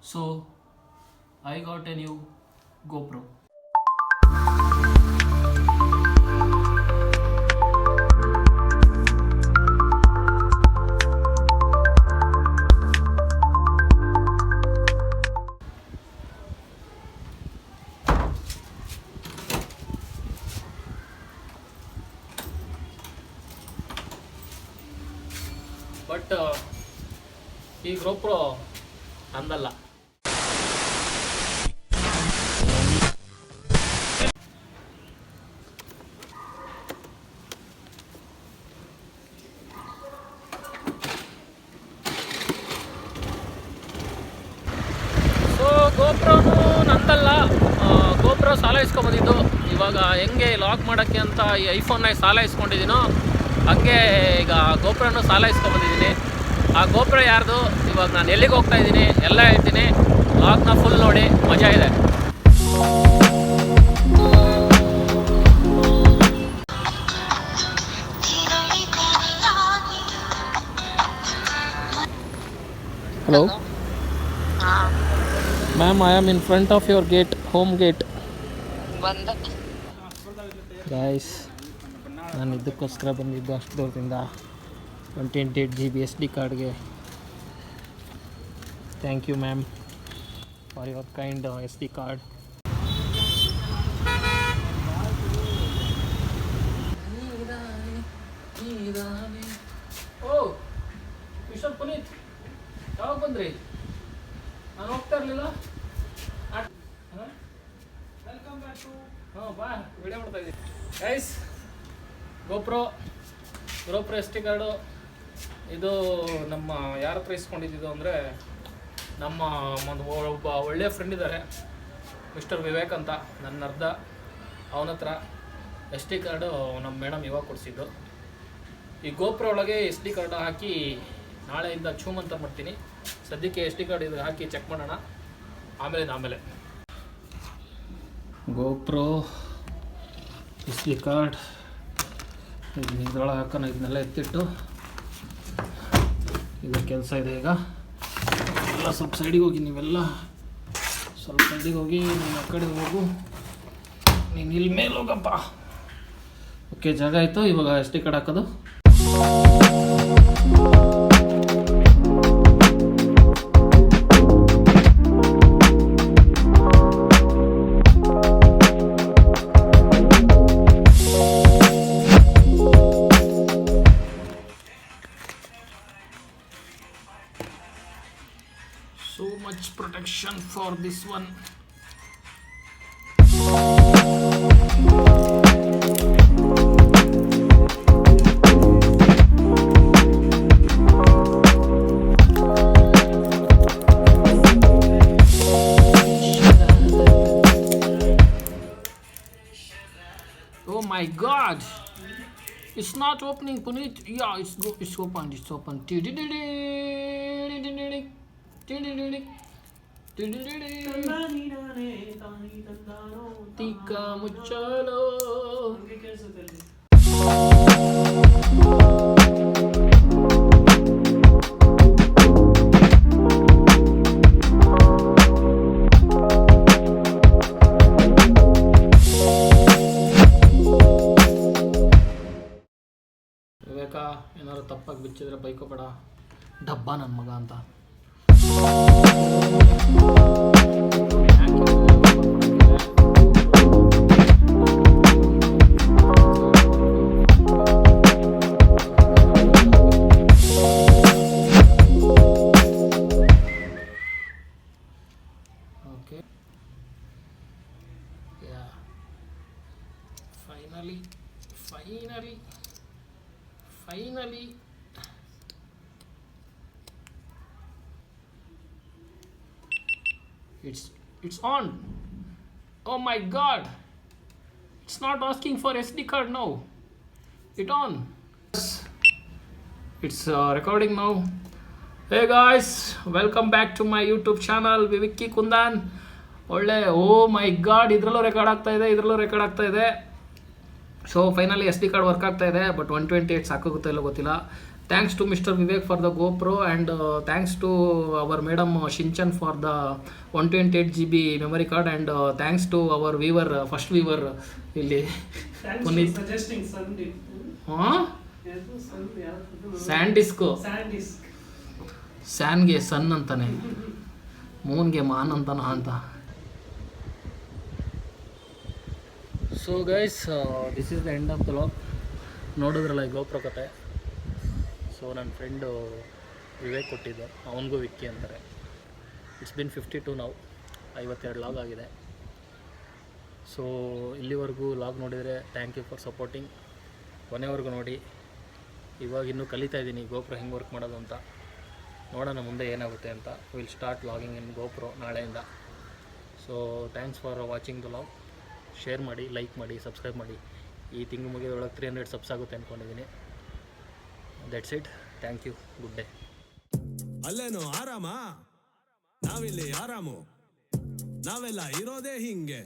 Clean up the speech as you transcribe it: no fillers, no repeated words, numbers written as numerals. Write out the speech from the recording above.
So I got a new GoPro. But ಈ GoPro ಅಂದಲ್ಲ. So ಗೋಪ್ರೋನು ನಂದಲ್ಲ, GoPro ಸಾಲ ಇಸ್ಕೊಂಬಂದಿದ್ದು. ಇವಾಗ ಹೆಂಗೆ ಲಾಕ್ ಮಾಡೋಕ್ಕೆ ಅಂತ ಈ ಐಫೋನ್ನಾಗ ಸಾಲ ಇಸ್ಕೊಂಡಿದ್ದೀನೋ ಹಂಗೆ ಈಗ ಗೋಪ್ರೋನು ಸಾಲ ಇಸ್ಕೊಂಬಂದಿದ್ದೀನಿ. ಆ ಗೋಪ್ರೋ ಯಾರ್ದು, ಇವಾಗ ನಾನು ಎಲ್ಲಿಗೆ ಹೋಗ್ತಾ ಇದ್ದೀನಿ ಎಲ್ಲ ಹೇಳ್ತೀನಿ. ಲಾಕ್ನ ಫುಲ್ ನೋಡಿ, ಮಜಾ ಇದೆ. Hello ma'am, I am in front of your gate, home gate. Guys, ನಾನು ಇದಕ್ಕೋಸ್ಕರ ಬಂದಿದ್ದು ಅಷ್ಟು ದೂರದಿಂದ 128 GB SD ಕಾರ್ಡ್ಗೆ. Thank you ma'am for your kind SD card. Oh mister Puneet, ಯಾವಾಗ ಬಂದ್ರಿ? ನಾನು ಹೋಗ್ತಾ ಇರಲಿಲ್ಲ. ವೆಲ್ಕಮ್ ಬ್ಯಾಕ್ ಟು ಬಾ ವಿಡಿಯೋ ಮಾಡ್ತಾ ಇದ್ದೀನಿ. ಗೈಸ್, ಗೋಪ್ರೋ SD ಕಾರ್ಡು ಇದು ನಮ್ಮ ಯಾರ ಹತ್ರ ಇಸ್ಕೊಂಡಿದ್ದು ಅಂದರೆ, ನಮ್ಮ ಒಬ್ಬ ಒಳ್ಳೆಯ ಫ್ರೆಂಡ್ ಇದ್ದಾರೆ, ಮಿಸ್ಟರ್ ವಿವೇಕ್ ಅಂತ, ನನ್ನ ಅರ್ಧ. ಅವನ ಹತ್ರ SD ಕಾರ್ಡು ನಮ್ಮ ಮೇಡಮ್ ಇವಾಗ ಕೊಡಿಸಿದ್ದು. ಈ ಗೋಪ್ರೋ ಒಳಗೆ SD ಕಾರ್ಡ್ ಹಾಕಿ ನಾಳೆಯಿಂದ ಚೂಮ್ ಅಂತ ಮಾಡ್ತೀನಿ. ಸದ್ಯಕ್ಕೆ SD ಕಾರ್ಡ್ ಇದು ಹಾಕಿ ಚೆಕ್ ಮಾಡೋಣ, ಆಮೇಲೆ ಗೋಪ್ರೋ SD ಕಾರ್ಡ್ ಇದರೊಳಗೆ ಹಾಕೋಣ. ಇದನ್ನೆಲ್ಲ ಎತ್ತಿಟ್ಟು ಇದು ಕೆಲಸ ಇದೆ. ಈಗ ಎಲ್ಲ ಸ್ವಲ್ಪ ಸೈಡಿಗೆ ಹೋಗಿ, ನೀವೆಲ್ಲ ಸ್ವಲ್ಪ ಸೈಡಿಗೆ ಹೋಗಿ, ನೀನು ಆ ಕಡೆ ಹೋಗು, ನೀನು ಇಲ್ಲಿ ಮೇಲೆ ಹೋಗಪ್ಪ. ಓಕೆ, ಜಾಗ ಆಯಿತು. ಇವಾಗ SD ಕಾರ್ಡ್ ಹಾಕೋದು. So much protection for this one. Oh my God! It's not opening, Puneet. Yeah, it's open. It's open. ತೀಕ ಮುಚ್ಚಲೋ. ವಿವೇಕ, ಏನಾದ್ರು ತಪ್ಪಾಗಿ ಬಿಚ್ಚಿದ್ರೆ ಬೈಕೋಬೇಡ, ಡಬ್ಬ ನನ್ನ ಮಗ ಅಂತ. Okay, yeah, finally it's on. Oh my God, it's not asking for SD card now. It on. It's recording now. Hey guys, welcome back to my YouTube channel, Vivikki Kundan. ಒಳ್ಳೆ, ಓ ಮೈ ಗಾಡ್, ಇದರಲ್ಲೂ record ಆಗ್ತಾ ಇದೆ. So finally SD card work ಆಗ್ತಾ ಇದೆ. But 128 ಸಾಕಾಗುತ್ತೋ ಇಲ್ಲೋ ಗೊತ್ತಿಲ್ಲ. Thanks to mister Vivek for the GoPro and thanks to our madam Shinchan for the 128 GB memory card and thanks to our viewer first viewer ಇಲ್ಲಿ ಪುನೀತ್. ಹಾಂ ಸ್ಯಾಂಡಿಸ್ಕು, ಸ್ಯಾನ್ಗೆ ಸನ್ ಅಂತಾನೆ, ಮೂನ್ಗೆ ಮಾನ್ ಅಂತಾನ ಅಂತ. So guys, this is the end of the log. ನೋಡಿದ್ರಲ್ಲ ಈ GoPro ಕತೆ. So ನನ್ನ friend Vivek ಕೊಟ್ಟಿದ್ದು, ಅವನಿಗೂ ವಿಕ್ಕಿ ಅಂತಾರೆ. ಇಟ್ಸ್ ಬಿನ್ 52 ನಾವು, 52 ಲಾಗ್ ಆಗಿದೆ. ಸೊ ಇಲ್ಲಿವರೆಗೂ ಲಾಗ್ ನೋಡಿದರೆ ಥ್ಯಾಂಕ್ ಯು ಫಾರ್ ಸಪೋರ್ಟಿಂಗ್. ಕೊನೆವರೆಗೂ ನೋಡಿ. ಇವಾಗ ಇನ್ನೂ ಕಲಿತಾ ಇದ್ದೀನಿ ಗೋಪ್ರೋ ಹೆಂಗೆ ವರ್ಕ್ ಮಾಡೋದು ಅಂತ. ನೋಡೋಣ ಮುಂದೆ ಏನಾಗುತ್ತೆ ಅಂತ. Will start logging in GoPro ನಾಳೆಯಿಂದ. So thanks for watching the log. Share ಮಾಡಿ, ಲೈಕ್ ಮಾಡಿ, ಸಬ್ಸ್ಕ್ರೈಬ್ ಮಾಡಿ. ಈ ತಿಂಗಳು ಮುಗಿದೊಳಗೆ 300 ಸಬ್ಸ್ ಆಗುತ್ತೆ ಅಂದ್ಕೊಂಡಿದ್ದೀನಿ. That's it. Thank you. Good day. ಅಲ್ಲೇನು ಆರಾಮ? ನಾವಿಲ್ಲಿ ಆರಾಮು, ನಾವೆಲ್ಲ ಇರೋದೇ ಹಿಂಗೆ.